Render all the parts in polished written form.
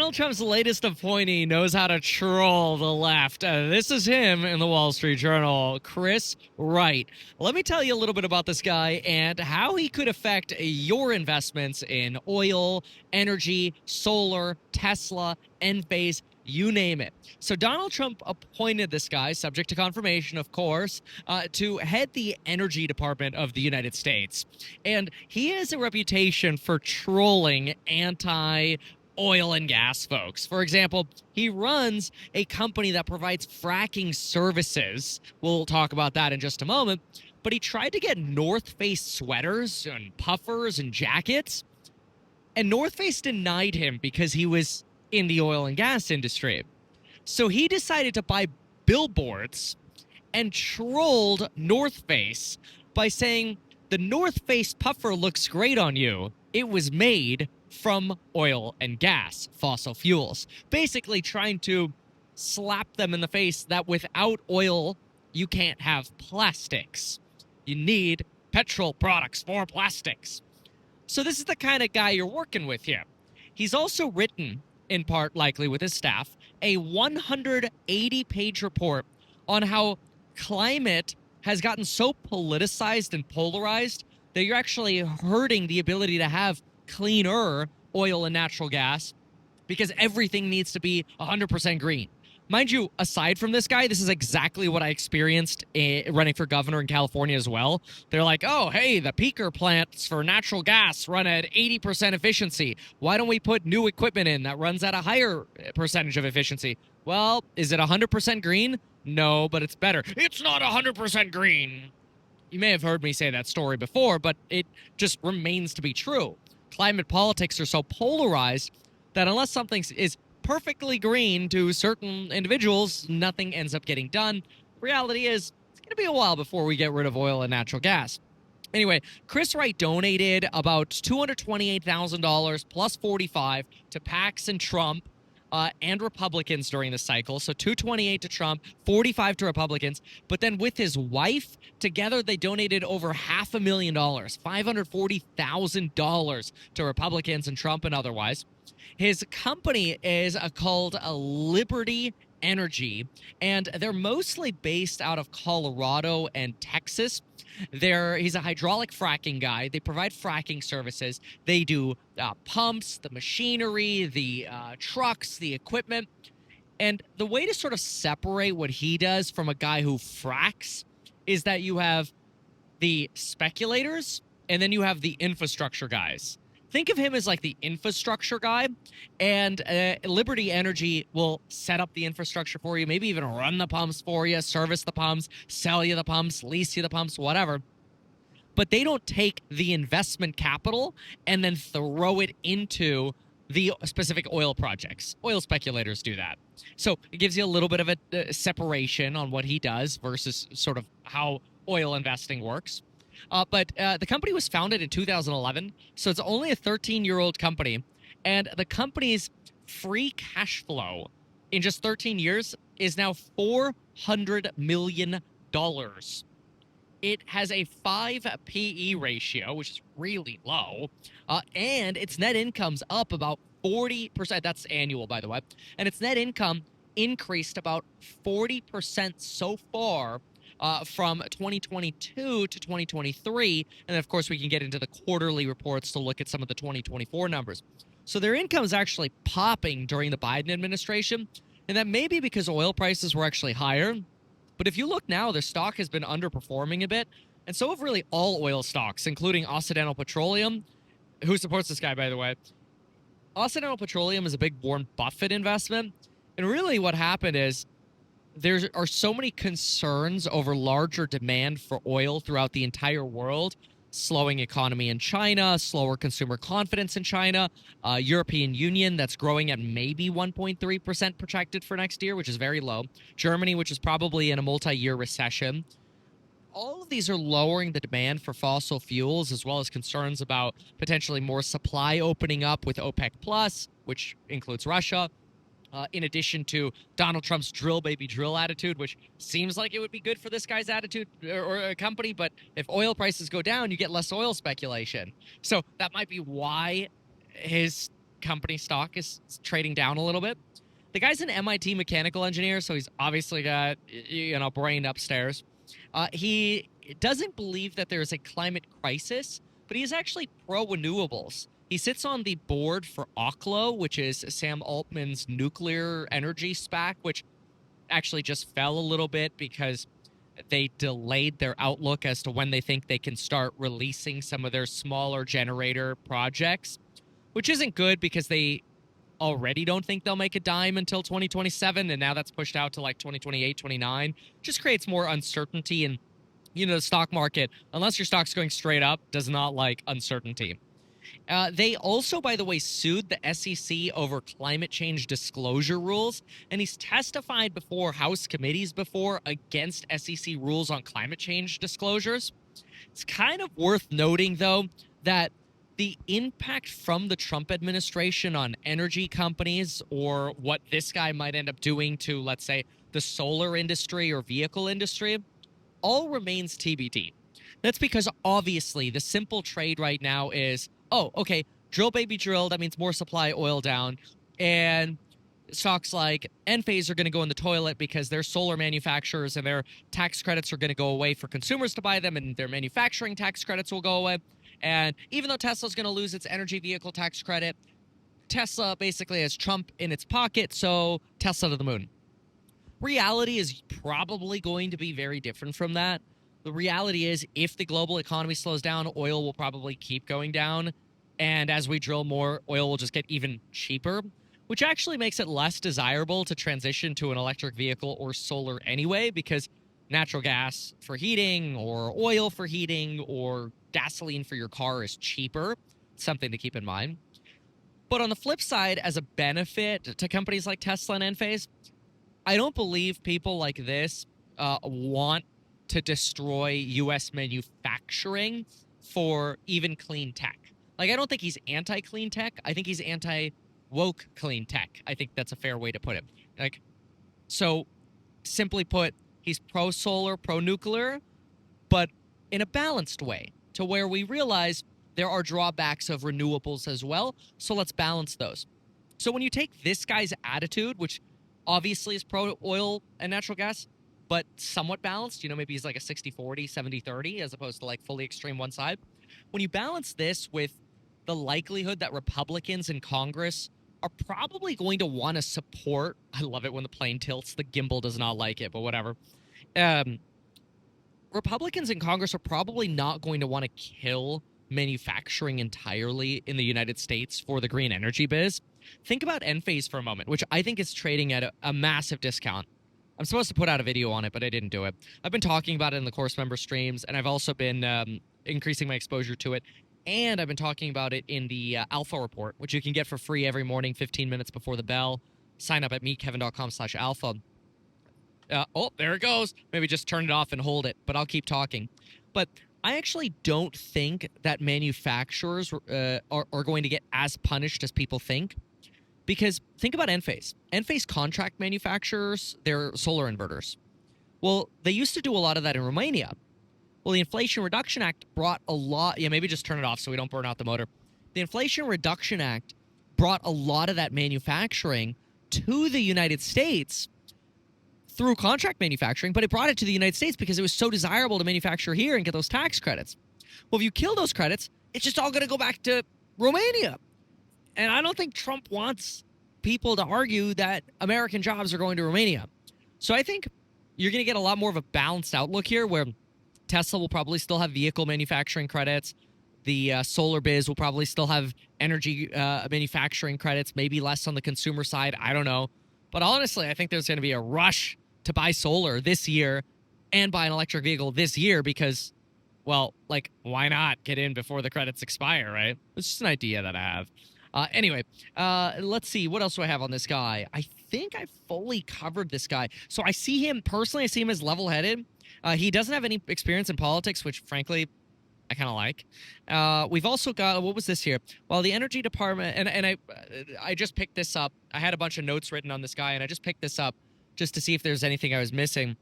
Donald Trump's latest appointee knows how to troll the left. This is him in the Wall Street Journal, Chris Wright. Let me tell you a little bit about this guy and how he could affect your investments in oil, energy, solar, Tesla, Enphase, you name it. So Donald Trump appointed this guy, subject to confirmation, of course, to head the energy department of the United States. And he has a reputation for trolling anti-oil and gas folks. For example, he runs a company that provides fracking services. We'll talk about that in just a moment. But he tried to get North Face sweaters and puffers and jackets. And North Face denied him because he was in the oil and gas industry. So he decided to buy billboards and trolled North Face by saying, the North Face puffer looks great on you. It was made from oil and gas, fossil fuels. Basically trying to slap them in the face that without oil, you can't have plastics. You need petrol products for plastics. So this is the kind of guy you're working with here. He's also written, in part likely with his staff, a 180-page report on how climate has gotten so politicized and polarized that you're actually hurting the ability to have cleaner oil and natural gas because everything needs to be 100% green. Mind you, aside from this guy, this is exactly what I experienced running for governor in California as well. They're like, oh, hey, the peaker plants for natural gas run at 80% efficiency. Why don't we put new equipment in that runs at a higher percentage of efficiency? Well, is it 100% green? No, but it's better. It's not 100% green. You may have heard me say that story before, but it just remains to be true. Climate politics are so polarized that unless something is perfectly green to certain individuals, nothing ends up getting done. Reality is, it's going to be a while before we get rid of oil and natural gas. Anyway, Chris Wright donated about $228,000 plus 45 to PACs and Trump and Republicans during the cycle. So 228 to Trump, 45 to Republicans. But then with his wife, together they donated over $500,000, $540,000 to Republicans and Trump and otherwise. His company is called Liberty Energy, and they're mostly based out of Colorado and Texas. He's a hydraulic fracking guy. They provide fracking services. They do pumps, the machinery, the trucks, the equipment. And the way to sort of separate what he does from a guy who fracks is that you have the speculators and then you have the infrastructure guys. Think of him as like the infrastructure guy, and Liberty Energy will set up the infrastructure for you, maybe even run the pumps for you, service the pumps, sell you the pumps, lease you the pumps, whatever. But they don't take the investment capital and then throw it into the specific oil projects. Oil speculators do that. So it gives you a little bit of a separation on what he does versus sort of how oil investing works. But the company was founded in 2011, so it's only a 13-year-old company. And the company's free cash flow in just 13 years is now $400 million. It has a 5 PE ratio, which is really low, and its net income's up about 40%. That's annual, by the way. And its net income increased about 40% so far from 2022 to 2023. And of course, we can get into the quarterly reports to look at some of the 2024 numbers. So their income is actually popping during the Biden administration. And that may be because oil prices were actually higher. But if you look now, their stock has been underperforming a bit. And so have really all oil stocks, including Occidental Petroleum, who supports this guy, by the way. Occidental Petroleum is a big Warren Buffett investment. And really what happened is there are so many concerns over larger demand for oil throughout the entire world. Slowing economy in China, slower consumer confidence in China, European Union that's growing at maybe 1.3% projected for next year, which is very low. Germany, which is probably in a multi-year recession. All of these are lowering the demand for fossil fuels, as well as concerns about potentially more supply opening up with OPEC Plus, which includes Russia. In addition to Donald Trump's drill baby drill attitude, which seems like it would be good for this guy's attitude or a company, but if oil prices go down, you get less oil speculation. So that might be why his company stock is trading down a little bit. The guy's an MIT mechanical engineer, so he's obviously got, brain upstairs. He doesn't believe that there's a climate crisis, but he is actually pro-renewables. He sits on the board for OKLO, which is Sam Altman's nuclear energy SPAC, which actually just fell a little bit because they delayed their outlook as to when they think they can start releasing some of their smaller generator projects, which isn't good because they already don't think they'll make a dime until 2027, and now that's pushed out to like 2028, 29. Just creates more uncertainty, and the stock market, unless your stock's going straight up, does not like uncertainty. They also, by the way, sued the SEC over climate change disclosure rules, and he's testified before House committees before against SEC rules on climate change disclosures. It's kind of worth noting, though, that the impact from the Trump administration on energy companies, or what this guy might end up doing to, let's say, the solar industry or vehicle industry, all remains TBD. That's because obviously the simple trade right now is, oh, okay, drill baby drill, that means more supply, oil down, and stocks like Enphase are going to go in the toilet because they're solar manufacturers and their tax credits are going to go away for consumers to buy them, and their manufacturing tax credits will go away. And even though Tesla's going to lose its energy vehicle tax credit, Tesla basically has Trump in its pocket, so Tesla to the moon. Reality is probably going to be very different from that. The reality is, if the global economy slows down, oil will probably keep going down. And as we drill more, oil will just get even cheaper, which actually makes it less desirable to transition to an electric vehicle or solar anyway, because natural gas for heating or oil for heating or gasoline for your car is cheaper. Something to keep in mind. But on the flip side, as a benefit to companies like Tesla and Enphase, I don't believe people like this want to destroy U.S. manufacturing for even clean tech. Like, I don't think he's anti-clean tech. I think he's anti-woke clean tech. I think that's a fair way to put it. Like, so simply put, he's pro-solar, pro-nuclear, but in a balanced way, to where we realize there are drawbacks of renewables as well, so let's balance those. So when you take this guy's attitude, which obviously is pro-oil and natural gas, but somewhat balanced, maybe he's like a 60-40, 70-30, as opposed to like fully extreme one side. When you balance this with the likelihood that Republicans in Congress are probably going to want to support, I love it when the plane tilts, the gimbal does not like it, but whatever. Republicans in Congress are probably not going to want to kill manufacturing entirely in the United States for the green energy biz. Think about Enphase for a moment, which I think is trading at a massive discount. I'm supposed to put out a video on it, but I didn't do it. I've been talking about it in the course member streams, and I've also been increasing my exposure to it. And I've been talking about it in the Alpha Report, which you can get for free every morning, 15 minutes before the bell. Sign up at meetkevin.com/alpha. Oh, there it goes. Maybe just turn it off and hold it, but I'll keep talking. But I actually don't think that manufacturers are going to get as punished as people think. Because think about Enphase. Enphase contract manufacturers their solar inverters. Well, they used to do a lot of that in Romania. Well, the Inflation Reduction Act brought a lot... Yeah, maybe just turn it off so we don't burn out the motor. The Inflation Reduction Act brought a lot of that manufacturing to the United States through contract manufacturing, but it brought it to the United States because it was so desirable to manufacture here and get those tax credits. Well, if you kill those credits, it's just all going to go back to Romania. And I don't think Trump wants people to argue that American jobs are going to Romania. So I think you're going to get a lot more of a balanced outlook here, where Tesla will probably still have vehicle manufacturing credits. The solar biz will probably still have energy manufacturing credits, maybe less on the consumer side. I don't know. But honestly, I think there's going to be a rush to buy solar this year and buy an electric vehicle this year because, well, like, why not get in before the credits expire, right? It's just an idea that I have. Anyway, let's see. What else do I have on this guy? I think I fully covered this guy. So I see him, personally, I see him as level-headed. He doesn't have any experience in politics, which, frankly, I kind of like. We've also got, what was this here? Well, the Energy Department, and I just picked this up. I had a bunch of notes written on this guy, and I just picked this up just to see if there's anything I was missing.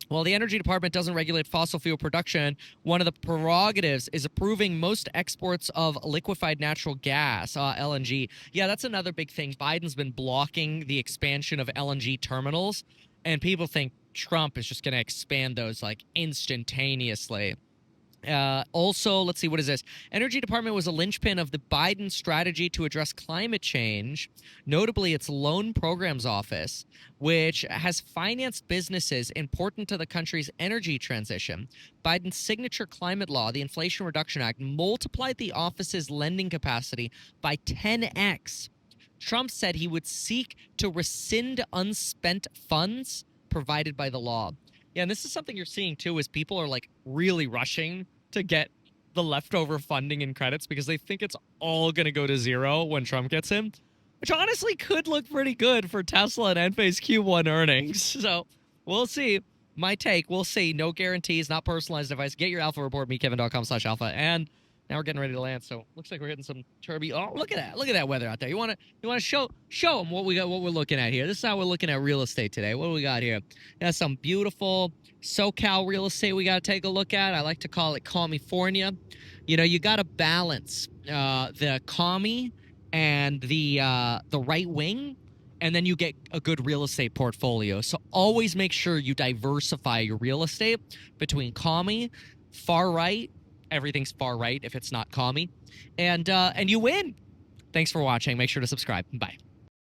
While the Energy Department doesn't regulate fossil fuel production, one of the prerogatives is approving most exports of liquefied natural gas, LNG. Yeah, that's another big thing. Biden's been blocking the expansion of LNG terminals, and people think Trump is just going to expand those like instantaneously. Also, let's see, what is this? Energy Department was a linchpin of the Biden strategy to address climate change, notably its Loan Programs Office, which has financed businesses important to the country's energy transition. Biden's signature climate law, the Inflation Reduction Act, multiplied the office's lending capacity by 10x. Trump said he would seek to rescind unspent funds provided by the law. Yeah, and this is something you're seeing too, is people are like really rushing to get the leftover funding and credits because they think it's all going to go to zero when Trump gets in, which honestly could look pretty good for Tesla and Enphase Q1 earnings. So we'll see. My take, we'll see. No guarantees, not personalized advice. Get your alpha report, meetkevin.com/alpha. And now we're getting ready to land, so looks like we're hitting some turby. Oh, look at that! Look at that weather out there. You want to show them what we got, what we're looking at here. This is how we're looking at real estate today. What do we got here? Got some beautiful SoCal real estate we got to take a look at. I like to call it California. You know, you got to balance the commie and the right wing, and then you get a good real estate portfolio. So always make sure you diversify your real estate between commie, far right. Everything's far right if it's not commie, and you win. Thanks for watching. Make sure to subscribe. Bye.